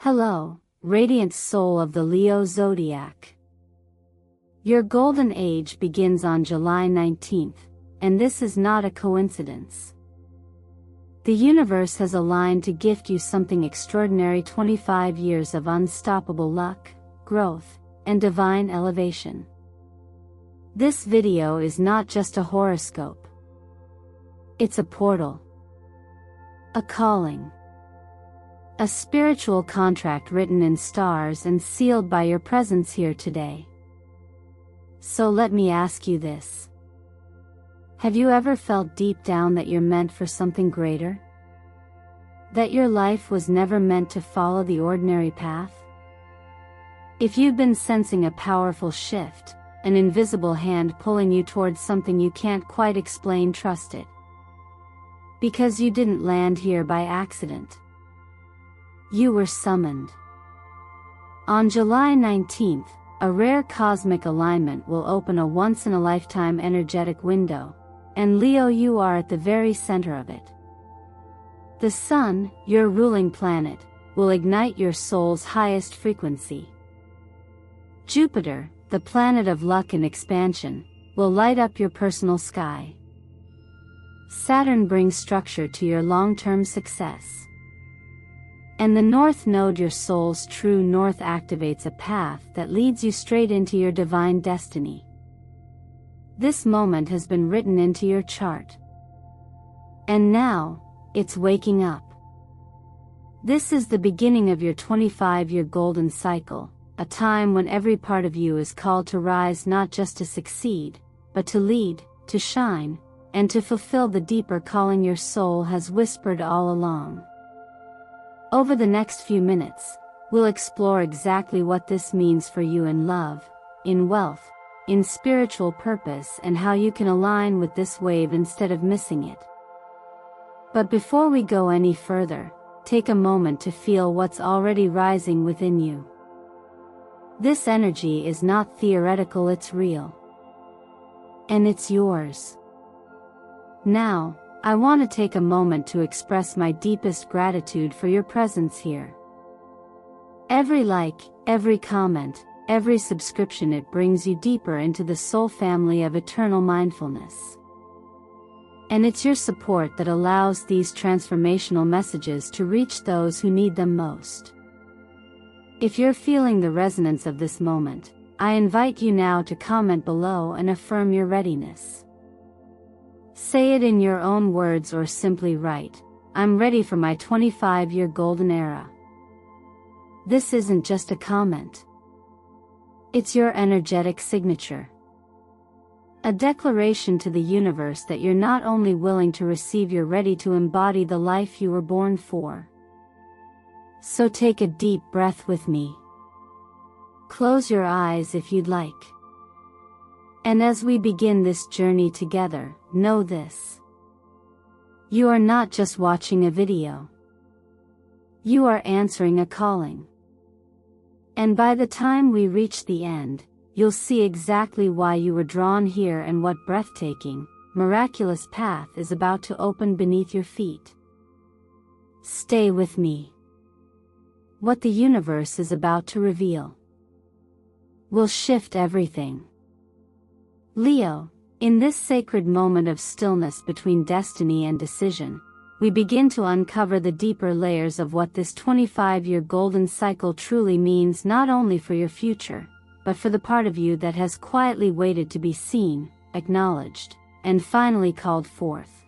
Hello, radiant soul of the Leo zodiac. Your golden age begins on July 19th, and this is not a coincidence. The universe has aligned to gift you something extraordinary: 25 years of unstoppable luck, growth, and divine elevation. This video is not just a horoscope. It's a portal. A calling. A spiritual contract written in stars and sealed by your presence here today. So let me ask you this. Have you ever felt deep down that you're meant for something greater? That your life was never meant to follow the ordinary path? If you've been sensing a powerful shift, an invisible hand pulling you towards something you can't quite explain, trust it. Because you didn't land here by accident. You were summoned. On July 19th, a rare cosmic alignment will open a once-in-a-lifetime energetic window, and Leo, you are at the very center of it. The Sun, your ruling planet, will ignite your soul's highest frequency. Jupiter, the planet of luck and expansion, will light up your personal sky. Saturn brings structure to your long-term success. And the North Node, your soul's true north, activates a path that leads you straight into your divine destiny. This moment has been written into your chart. And now, it's waking up. This is the beginning of your 25-year golden cycle, a time when every part of you is called to rise, not just to succeed, but to lead, to shine, and to fulfill the deeper calling your soul has whispered all along. Over the next few minutes, we'll explore exactly what this means for you in love, in wealth, in spiritual purpose, and how you can align with this wave instead of missing it. But before we go any further, take a moment to feel what's already rising within you. This energy is not theoretical, it's real. And it's yours. Now, I want to take a moment to express my deepest gratitude for your presence here. Every like, every comment, every subscription, it brings you deeper into the soul family of eternal mindfulness. And it's your support that allows these transformational messages to reach those who need them most. If you're feeling the resonance of this moment, I invite you now to comment below and affirm your readiness. Say it in your own words or simply write, "I'm ready for my 25-year golden era." This isn't just a comment. It's your energetic signature. A declaration to the universe that you're not only willing to receive, you're ready to embody the life you were born for. So take a deep breath with me. Close your eyes if you'd like. And as we begin this journey together, know this. You are not just watching a video. You are answering a calling. And by the time we reach the end, you'll see exactly why you were drawn here and what breathtaking, miraculous path is about to open beneath your feet. Stay with me. What the universe is about to reveal will shift everything. Leo, in this sacred moment of stillness between destiny and decision, we begin to uncover the deeper layers of what this 25-year golden cycle truly means, not only for your future, but for the part of you that has quietly waited to be seen, acknowledged, and finally called forth.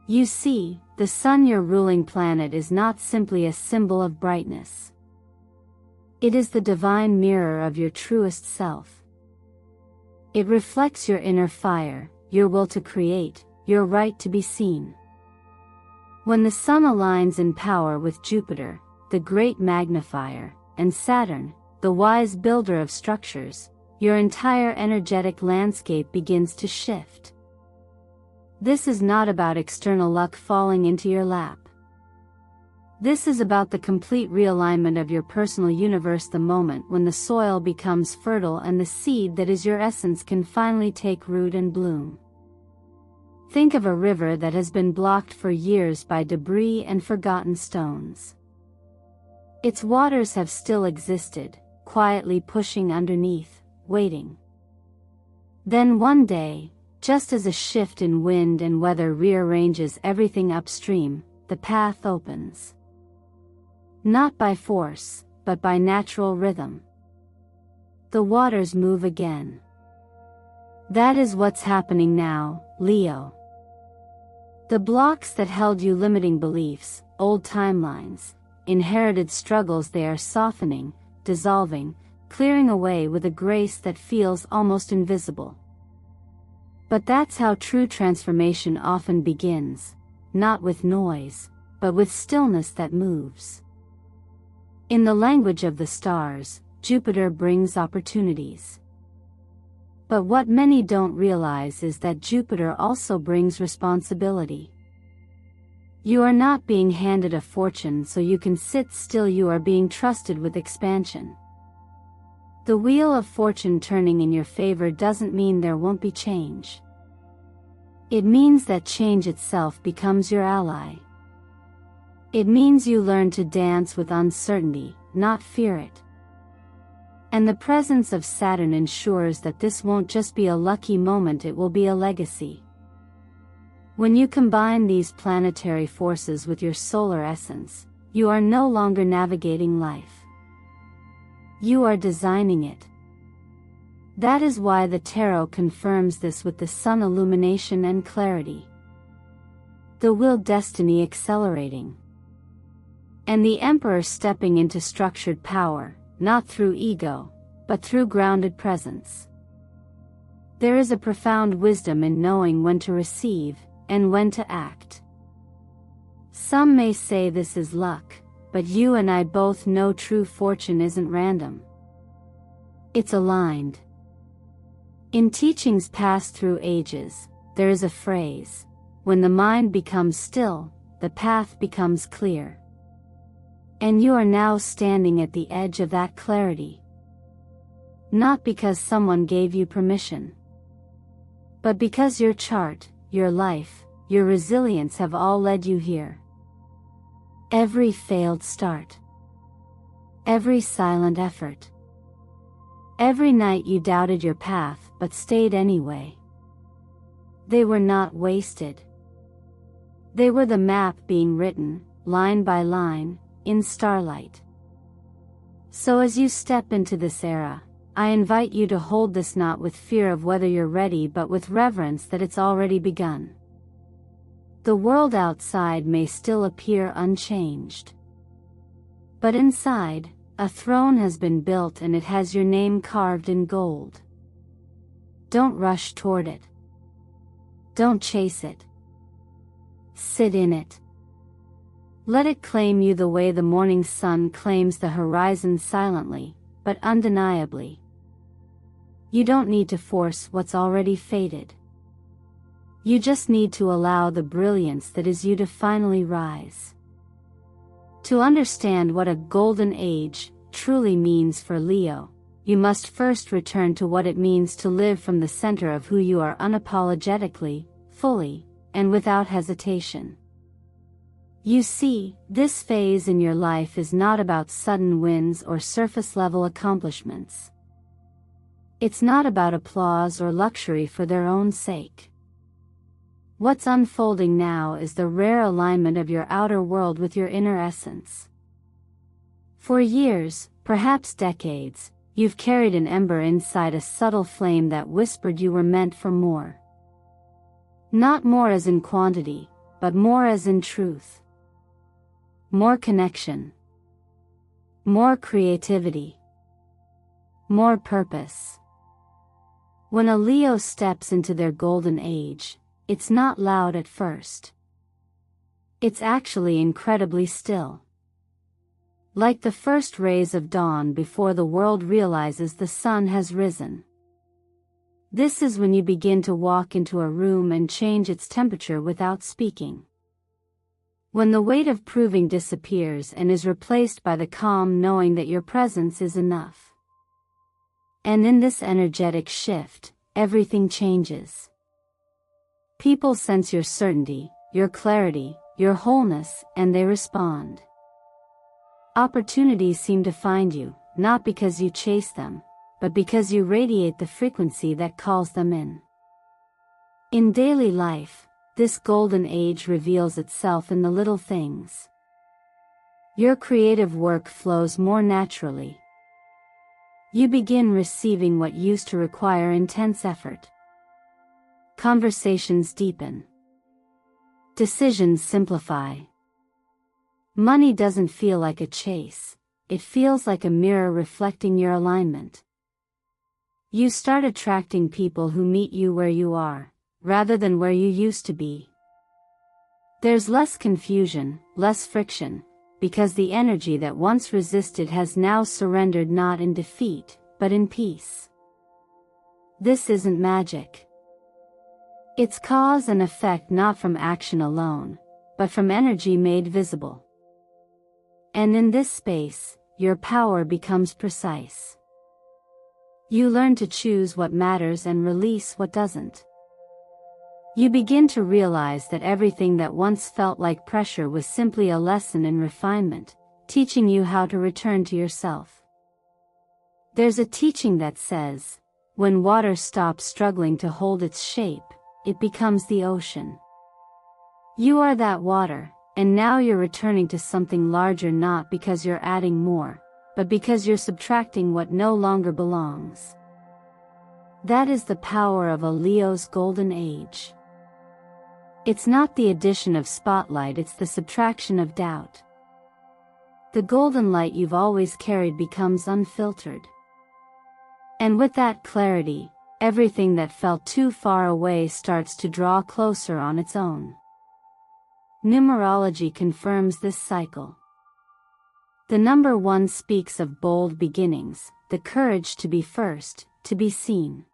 You see, the Sun, your ruling planet, is not simply a symbol of brightness. It is the divine mirror of your truest self. It reflects your inner fire, your will to create, your right to be seen. When the Sun aligns in power with Jupiter, the great magnifier, and Saturn, the wise builder of structures, your entire energetic landscape begins to shift. This is not about external luck falling into your lap. This is about the complete realignment of your personal universe, the moment when the soil becomes fertile and the seed that is your essence can finally take root and bloom. Think of a river that has been blocked for years by debris and forgotten stones. Its waters have still existed, quietly pushing underneath, waiting. Then one day, just as a shift in wind and weather rearranges everything upstream, the path opens. Not by force, but by natural rhythm. The waters move again. That is what's happening now, Leo. The blocks that held you, limiting beliefs, old timelines, inherited struggles, they are softening, dissolving, clearing away with a grace that feels almost invisible. But that's how true transformation often begins, not with noise, but with stillness that moves. In the language of the stars, Jupiter brings opportunities. But what many don't realize is that Jupiter also brings responsibility. You are not being handed a fortune so you can sit still, you are being trusted with expansion. The wheel of fortune turning in your favor doesn't mean there won't be change. It means that change itself becomes your ally. It means you learn to dance with uncertainty, not fear it. And the presence of Saturn ensures that this won't just be a lucky moment, it will be a legacy. When you combine these planetary forces with your solar essence, you are no longer navigating life. You are designing it. That is why the tarot confirms this with the sun illumination and clarity. The will destiny accelerating. And the Emperor stepping into structured power, not through ego, but through grounded presence. There is a profound wisdom in knowing when to receive, and when to act. Some may say this is luck, but you and I both know true fortune isn't random. It's aligned. In teachings passed through ages, there is a phrase, when the mind becomes still, the path becomes clear. And you are now standing at the edge of that clarity. Not because someone gave you permission, but because your chart, your life, your resilience have all led you here. Every failed start. Every silent effort. Every night you doubted your path but stayed anyway. They were not wasted. They were the map being written, line by line, in starlight. So as you step into this era, I invite you to hold this not with fear of whether you're ready but with reverence that it's already begun. The world outside may still appear unchanged. But inside, a throne has been built and it has your name carved in gold. Don't rush toward it. Don't chase it. Sit in it. Let it claim you the way the morning sun claims the horizon, silently, but undeniably. You don't need to force what's already faded. You just need to allow the brilliance that is you to finally rise. To understand what a golden age truly means for Leo, you must first return to what it means to live from the center of who you are, unapologetically, fully, and without hesitation. You see, this phase in your life is not about sudden wins or surface-level accomplishments. It's not about applause or luxury for their own sake. What's unfolding now is the rare alignment of your outer world with your inner essence. For years, perhaps decades, you've carried an ember inside, a subtle flame that whispered you were meant for more. Not more as in quantity, but more as in truth. More connection. More creativity. More purpose. When a Leo steps into their golden age, it's not loud at first. It's actually incredibly still. Like the first rays of dawn before the world realizes the sun has risen. This is when you begin to walk into a room and change its temperature without speaking. When the weight of proving disappears and is replaced by the calm knowing that your presence is enough. And in this energetic shift, everything changes. People sense your certainty, your clarity, your wholeness, and they respond. Opportunities seem to find you, not because you chase them, but because you radiate the frequency that calls them in. In daily life, this golden age reveals itself in the little things. Your creative work flows more naturally. You begin receiving what used to require intense effort. Conversations deepen. Decisions simplify. Money doesn't feel like a chase, it feels like a mirror reflecting your alignment. You start attracting people who meet you where you are, rather than where you used to be. There's less confusion, less friction, because the energy that once resisted has now surrendered, not in defeat, but in peace. This isn't magic. It's cause and effect, not from action alone, but from energy made visible. And in this space, your power becomes precise. You learn to choose what matters and release what doesn't. You begin to realize that everything that once felt like pressure was simply a lesson in refinement, teaching you how to return to yourself. There's a teaching that says, when water stops struggling to hold its shape, it becomes the ocean. You are that water, and now you're returning to something larger, not because you're adding more, but because you're subtracting what no longer belongs. That is the power of a Leo's golden age. It's not the addition of spotlight, it's the subtraction of doubt. The golden light you've always carried becomes unfiltered. And with that clarity, everything that felt too far away starts to draw closer on its own. Numerology confirms this cycle. The number 1 speaks of bold beginnings, the courage to be first, to be seen.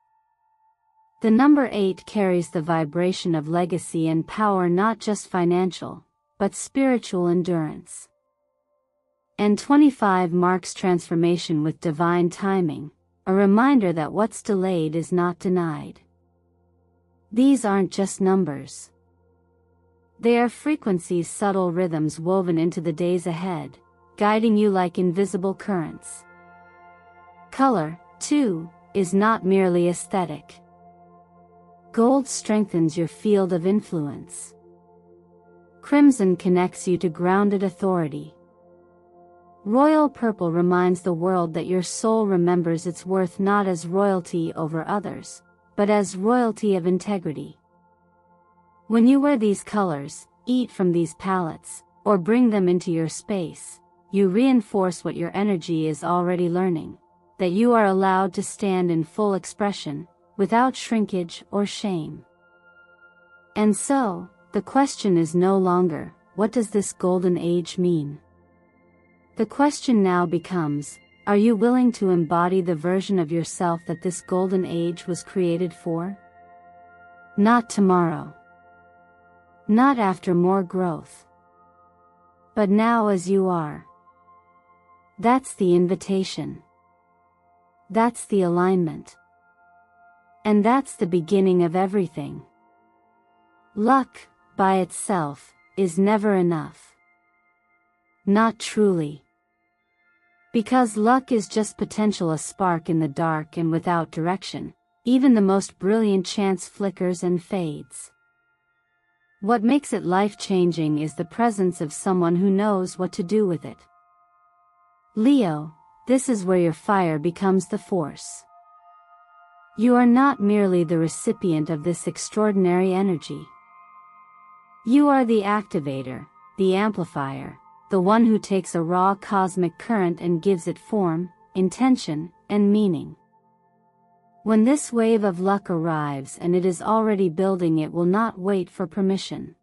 The number 8 carries the vibration of legacy and power, not just financial, but spiritual endurance. And 25 marks transformation with divine timing, a reminder that what's delayed is not denied. These aren't just numbers. They are frequencies, subtle rhythms woven into the days ahead, guiding you like invisible currents. Color, too, is not merely aesthetic. Gold strengthens your field of influence. Crimson connects you to grounded authority. Royal purple reminds the world that your soul remembers its worth not as royalty over others, but as royalty of integrity. When you wear these colors, eat from these palettes, or bring them into your space, you reinforce what your energy is already learning, that you are allowed to stand in full expression, without shrinkage or shame. And so, the question is no longer, what does this golden age mean? The question now becomes, are you willing to embody the version of yourself that this golden age was created for? Not tomorrow. Not after more growth. But now as you are. That's the invitation. That's the alignment. And that's the beginning of everything. Luck, by itself, is never enough. Not truly. Because luck is just potential, a spark in the dark, and without direction, even the most brilliant chance flickers and fades. What makes it life-changing is the presence of someone who knows what to do with it. Leo, this is where your fire becomes the force. You are not merely the recipient of this extraordinary energy. You are the activator, the amplifier, the one who takes a raw cosmic current and gives it form, intention, and meaning. When this wave of luck arrives, and it is already building, it will not wait for permission.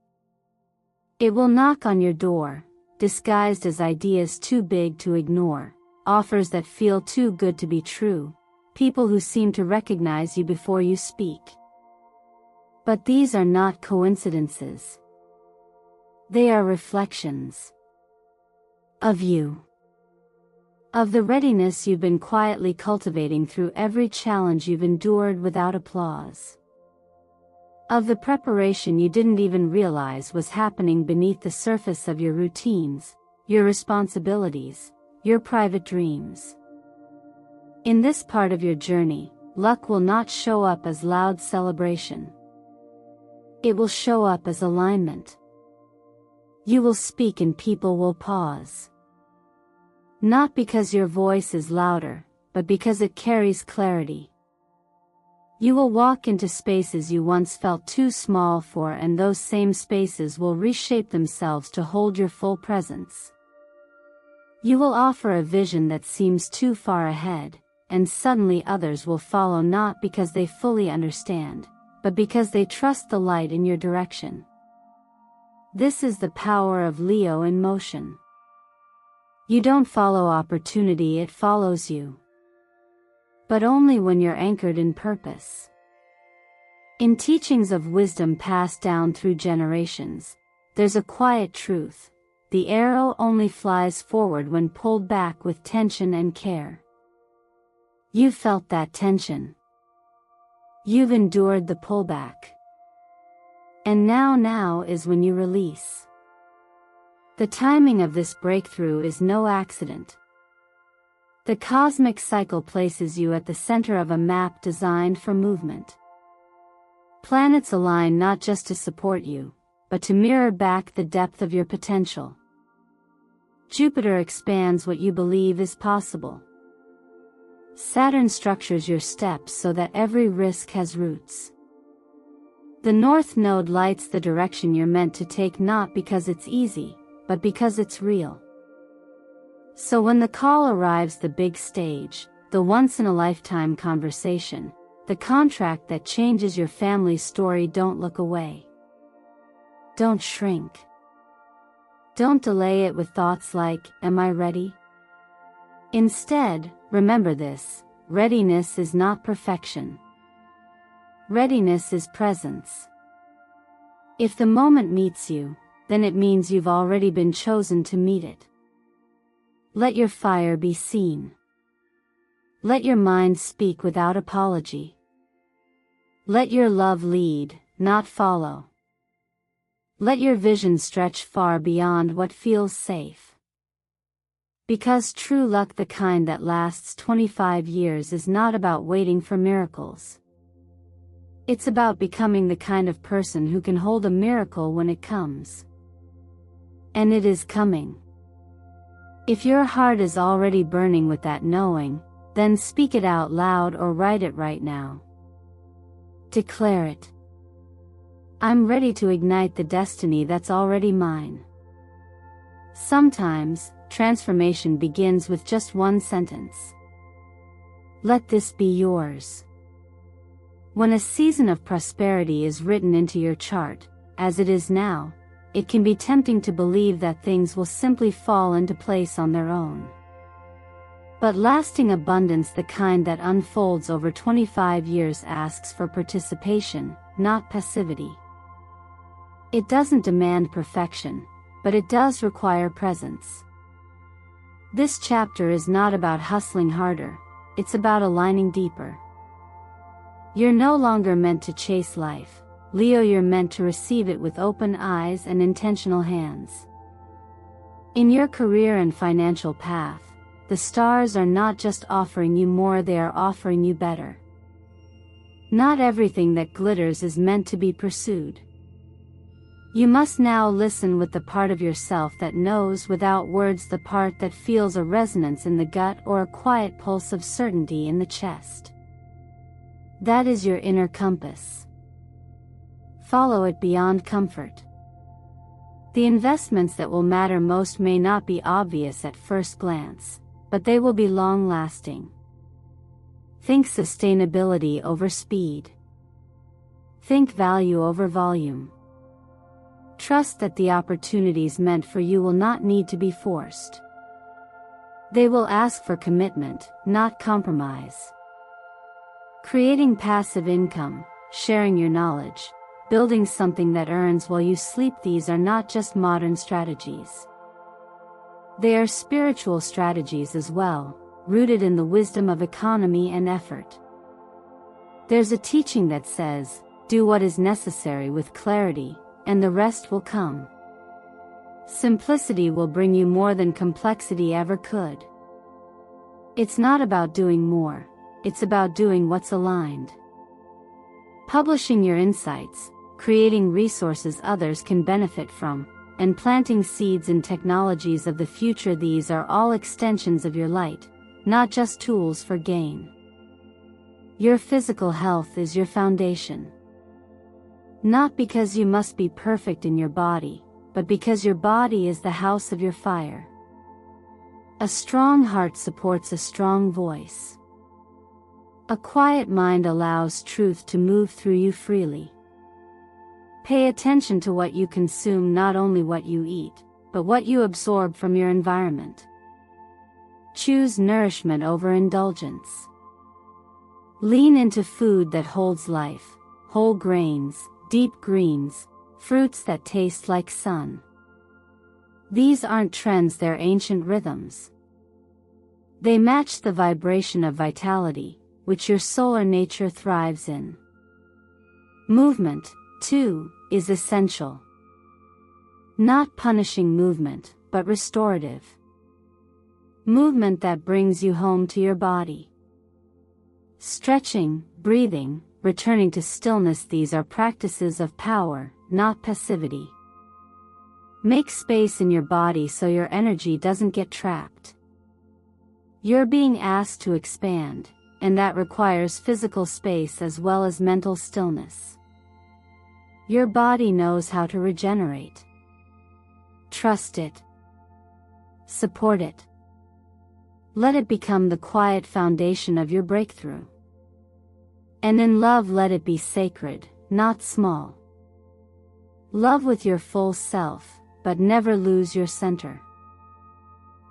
It will knock on your door, disguised as ideas too big to ignore, offers that feel too good to be true, people who seem to recognize you before you speak. But these are not coincidences. They are reflections of you. Of the readiness you've been quietly cultivating through every challenge you've endured without applause. Of the preparation you didn't even realize was happening beneath the surface of your routines, your responsibilities, your private dreams. In this part of your journey, luck will not show up as loud celebration. It will show up as alignment. You will speak and people will pause. Not because your voice is louder, but because it carries clarity. You will walk into spaces you once felt too small for, and those same spaces will reshape themselves to hold your full presence. You will offer a vision that seems too far ahead, and suddenly others will follow, not because they fully understand, but because they trust the light in your direction. This is the power of Leo in motion. You don't follow opportunity, it follows you. But only when you're anchored in purpose. In teachings of wisdom passed down through generations, there's a quiet truth: the arrow only flies forward when pulled back with tension and care. You've felt that tension. You've endured the pullback. And now is when you release. The timing of this breakthrough is no accident. The cosmic cycle places you at the center of a map designed for movement. Planets align not just to support you, but to mirror back the depth of your potential. Jupiter expands what you believe is possible. Saturn structures your steps so that every risk has roots. The North Node lights the direction you're meant to take, not because it's easy, but because it's real. So when the call arrives, the big stage, the once-in-a-lifetime conversation, the contract that changes your family's story, don't look away. Don't shrink. Don't delay it with thoughts like, "Am I ready?" Instead, remember this: readiness is not perfection. Readiness is presence. If the moment meets you, then it means you've already been chosen to meet it. Let your fire be seen. Let your mind speak without apology. Let your love lead, not follow. Let your vision stretch far beyond what feels safe. Because true luck, the kind that lasts 25 years, is not about waiting for miracles. It's about becoming the kind of person who can hold a miracle when it comes. And it is coming. If your heart is already burning with that knowing, then speak it out loud or write it right now. Declare it. I'm ready to ignite the destiny that's already mine. Sometimes, transformation begins with just one sentence. Let this be yours. When a season of prosperity is written into your chart, as it is now, it can be tempting to believe that things will simply fall into place on their own. But lasting abundance, the kind that unfolds over 25 years, asks for participation, not passivity. It doesn't demand perfection, but it does require presence. This chapter is not about hustling harder, it's about aligning deeper. You're no longer meant to chase life, Leo, you're meant to receive it with open eyes and intentional hands. In your career and financial path, the stars are not just offering you more, they are offering you better. Not everything that glitters is meant to be pursued. You must now listen with the part of yourself that knows without words, the part that feels a resonance in the gut or a quiet pulse of certainty in the chest. That is your inner compass. Follow it beyond comfort. The investments that will matter most may not be obvious at first glance, but they will be long-lasting. Think sustainability over speed. Think value over volume. Trust that the opportunities meant for you will not need to be forced. They will ask for commitment, not compromise. Creating passive income, sharing your knowledge, building something that earns while you sleep, these are not just modern strategies. They are spiritual strategies as well, rooted in the wisdom of economy and effort. There's a teaching that says, do what is necessary with clarity, and the rest will come. Simplicity will bring you more than complexity ever could. It's not about doing more, it's about doing what's aligned. Publishing your insights, creating resources others can benefit from, and planting seeds in technologies of the future. These are all extensions of your light, not just tools for gain. Your physical health is your foundation. Not because you must be perfect in your body, but because your body is the house of your fire. A strong heart supports a strong voice. A quiet mind allows truth to move through you freely. Pay attention to what you consume, not only what you eat, but what you absorb from your environment. Choose nourishment over indulgence. Lean into food that holds life, whole grains, deep greens, fruits that taste like sun. These aren't trends, they're ancient rhythms. They match the vibration of vitality, which your solar nature thrives in. Movement, too, is essential. Not punishing movement, but restorative. Movement that brings you home to your body. Stretching, breathing, returning to stillness, these are practices of power, not passivity. Make space in your body so your energy doesn't get trapped. You're being asked to expand, and that requires physical space as well as mental stillness. Your body knows how to regenerate. Trust it. Support it. Let it become the quiet foundation of your breakthrough. And in love, let it be sacred, not small. Love with your full self, but never lose your center.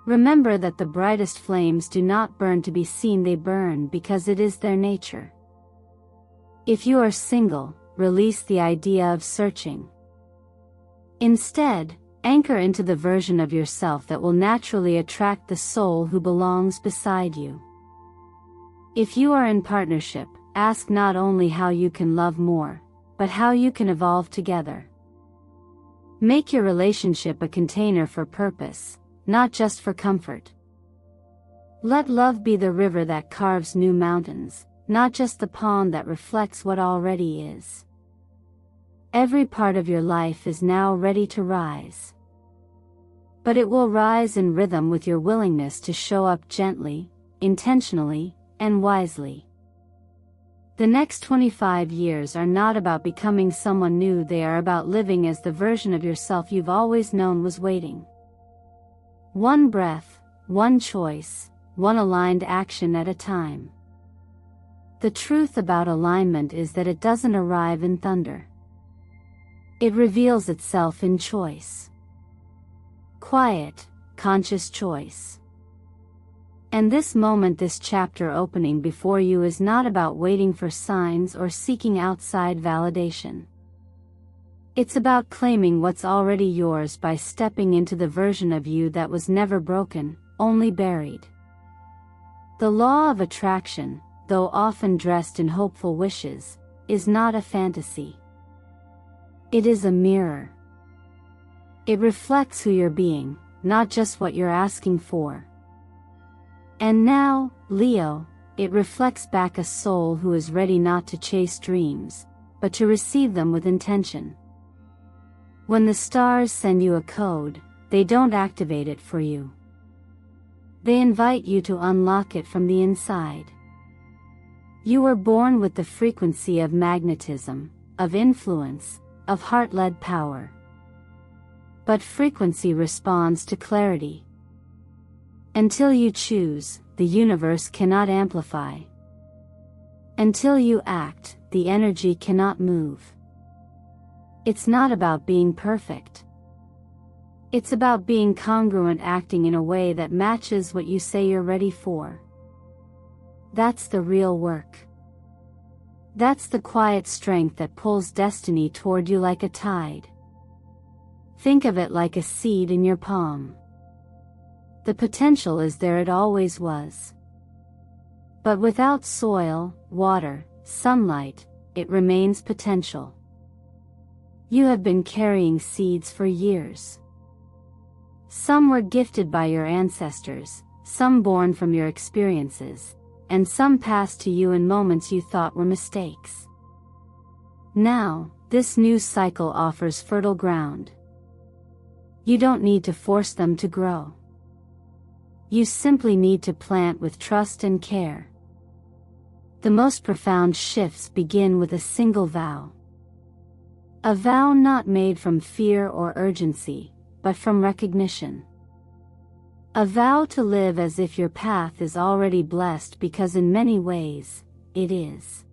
Remember that the brightest flames do not burn to be seen, they burn because it is their nature. If you are single, release the idea of searching. Instead, anchor into the version of yourself that will naturally attract the soul who belongs beside you. If you are in partnership, ask not only how you can love more, but how you can evolve together. Make your relationship a container for purpose, not just for comfort. Let love be the river that carves new mountains, not just the pond that reflects what already is. Every part of your life is now ready to rise. But it will rise in rhythm with your willingness to show up gently, intentionally, and wisely. The next 25 years are not about becoming someone new, they are about living as the version of yourself you've always known was waiting. One breath, one choice, one aligned action at a time. The truth about alignment is that it doesn't arrive in thunder. It reveals itself in choice. Quiet, conscious choice. And this moment, this chapter opening before you, is not about waiting for signs or seeking outside validation. It's about claiming what's already yours by stepping into the version of you that was never broken, only buried. The law of attraction, though often dressed in hopeful wishes, is not a fantasy. It is a mirror. It reflects who you're being, not just what you're asking for. And now, Leo, it reflects back a soul who is ready not to chase dreams, but to receive them with intention. When the stars send you a code, they don't activate it for you. They invite you to unlock it from the inside. You were born with the frequency of magnetism, of influence, of heart-led power. But frequency responds to clarity. Until you choose, the universe cannot amplify. Until you act, the energy cannot move. It's not about being perfect. It's about being congruent, acting in a way that matches what you say you're ready for. That's the real work. That's the quiet strength that pulls destiny toward you like a tide. Think of it like a seed in your palm. The potential is there, it always was. But without soil, water, sunlight, it remains potential. You have been carrying seeds for years. Some were gifted by your ancestors, some born from your experiences, and some passed to you in moments you thought were mistakes. Now, this new cycle offers fertile ground. You don't need to force them to grow. You simply need to plant with trust and care. The most profound shifts begin with a single vow. A vow not made from fear or urgency, but from recognition. A vow to live as if your path is already blessed because in many ways, it is.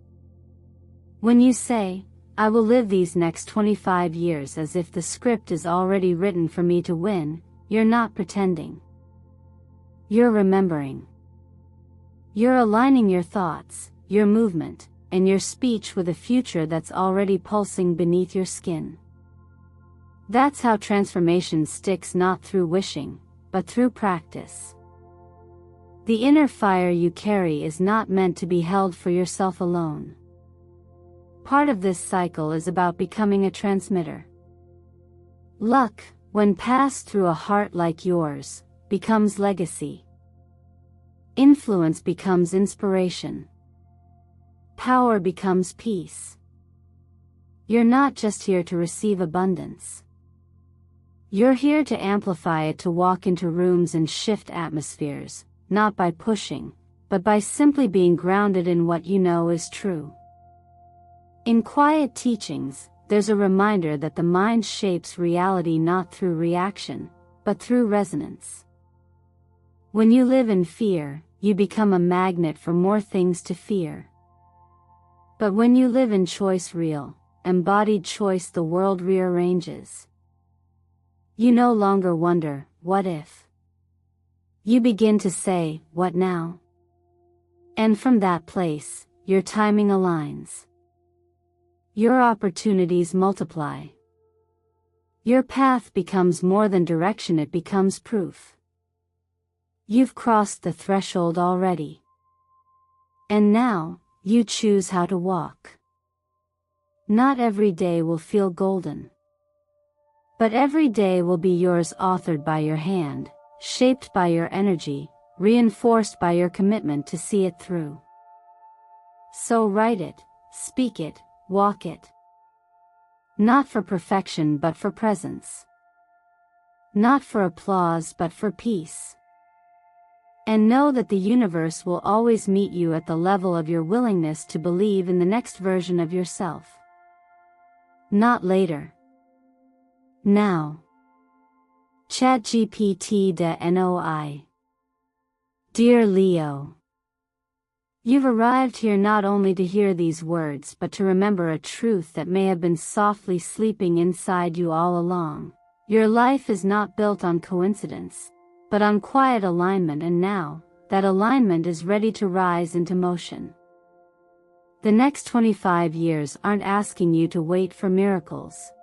When you say, I will live these next 25 years as if the script is already written for me to win, you're not pretending. You're remembering. You're aligning your thoughts, your movement, and your speech with a future that's already pulsing beneath your skin. That's how transformation sticks, not through wishing, but through practice. The inner fire you carry is not meant to be held for yourself alone. Part of this cycle is about becoming a transmitter. Luck, when passed through a heart like yours, becomes legacy. Influence becomes inspiration. Power becomes peace. You're not just here to receive abundance. You're here to amplify it, to walk into rooms and shift atmospheres, not by pushing, but by simply being grounded in what you know is true. In quiet teachings, there's a reminder that the mind shapes reality not through reaction, but through resonance. When you live in fear, you become a magnet for more things to fear. But when you live in choice, real, embodied choice, the world rearranges. You no longer wonder, what if? You begin to say, what now? And from that place, your timing aligns. Your opportunities multiply. Your path becomes more than direction, it becomes proof. You've crossed the threshold already. And now, you choose how to walk. Not every day will feel golden. But every day will be yours, authored by your hand, shaped by your energy, reinforced by your commitment to see it through. So write it, speak it, walk it. Not for perfection but for presence. Not for applause but for peace. And know that the universe will always meet you at the level of your willingness to believe in the next version of yourself. Not later. Now. ChatGPT de NOI. Dear Leo, you've arrived here not only to hear these words but to remember a truth that may have been softly sleeping inside you all along. Your life is not built on coincidence, but on quiet alignment, and now, that alignment is ready to rise into motion. The next 25 years aren't asking you to wait for miracles.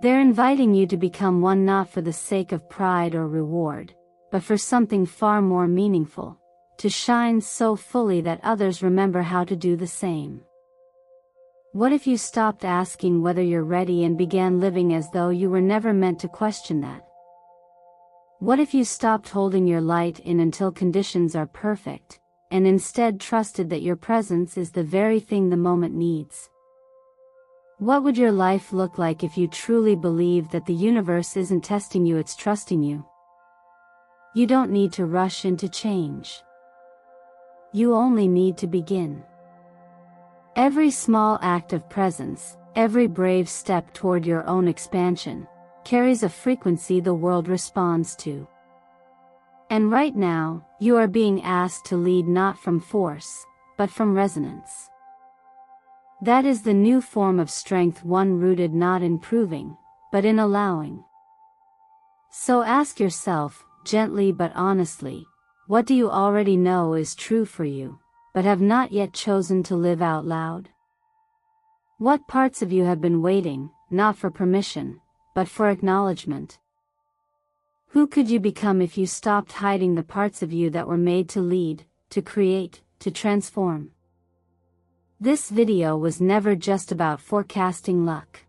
They're inviting you to become one, not for the sake of pride or reward, but for something far more meaningful, to shine so fully that others remember how to do the same. What if you stopped asking whether you're ready and began living as though you were never meant to question that? What if you stopped holding your light in until conditions are perfect, and instead trusted that your presence is the very thing the moment needs? What would your life look like if you truly believed that the universe isn't testing you, it's trusting you? You don't need to rush into change. You only need to begin. Every small act of presence, every brave step toward your own expansion, carries a frequency the world responds to. And right now, you are being asked to lead not from force, but from resonance. That is the new form of strength, one rooted not in proving, but in allowing. So ask yourself, gently but honestly, what do you already know is true for you, but have not yet chosen to live out loud? What parts of you have been waiting, not for permission, but for acknowledgement? Who could you become if you stopped hiding the parts of you that were made to lead, to create, to transform? This video was never just about forecasting luck.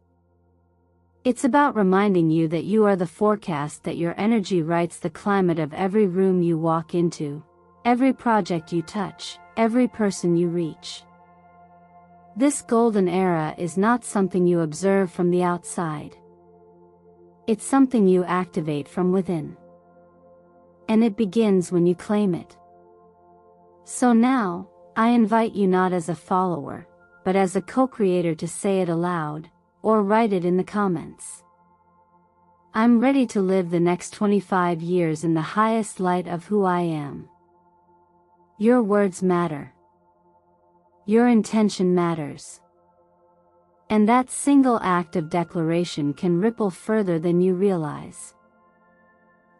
It's about reminding you that you are the forecast, that your energy writes the climate of every room you walk into, every project you touch, every person you reach. This golden era is not something you observe from the outside. It's something you activate from within. And it begins when you claim it. So now, I invite you not as a follower, but as a co-creator to say it aloud, or write it in the comments. I'm ready to live the next 25 years in the highest light of who I am. Your words matter. Your intention matters. And that single act of declaration can ripple further than you realize.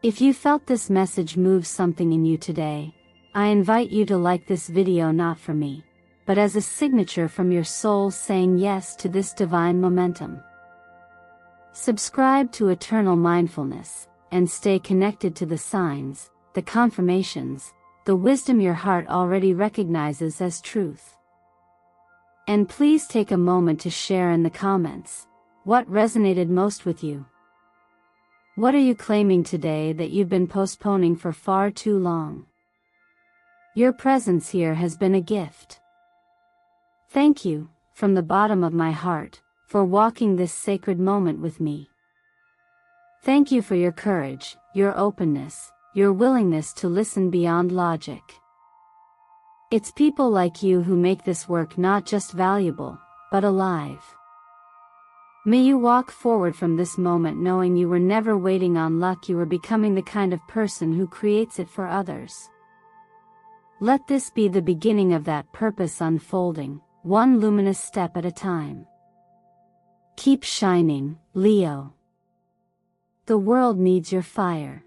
If you felt this message move something in you today, I invite you to like this video not for me, but as a signature from your soul saying yes to this divine momentum. Subscribe to Eternal Mindfulness, and stay connected to the signs, the confirmations, the wisdom your heart already recognizes as truth. And please take a moment to share in the comments, what resonated most with you? What are you claiming today that you've been postponing for far too long? Your presence here has been a gift. Thank you, from the bottom of my heart, for walking this sacred moment with me. Thank you for your courage, your openness, your willingness to listen beyond logic. It's people like you who make this work not just valuable, but alive. May you walk forward from this moment knowing you were never waiting on luck, you were becoming the kind of person who creates it for others. Let this be the beginning of that purpose unfolding, one luminous step at a time. Keep shining, Leo. The world needs your fire.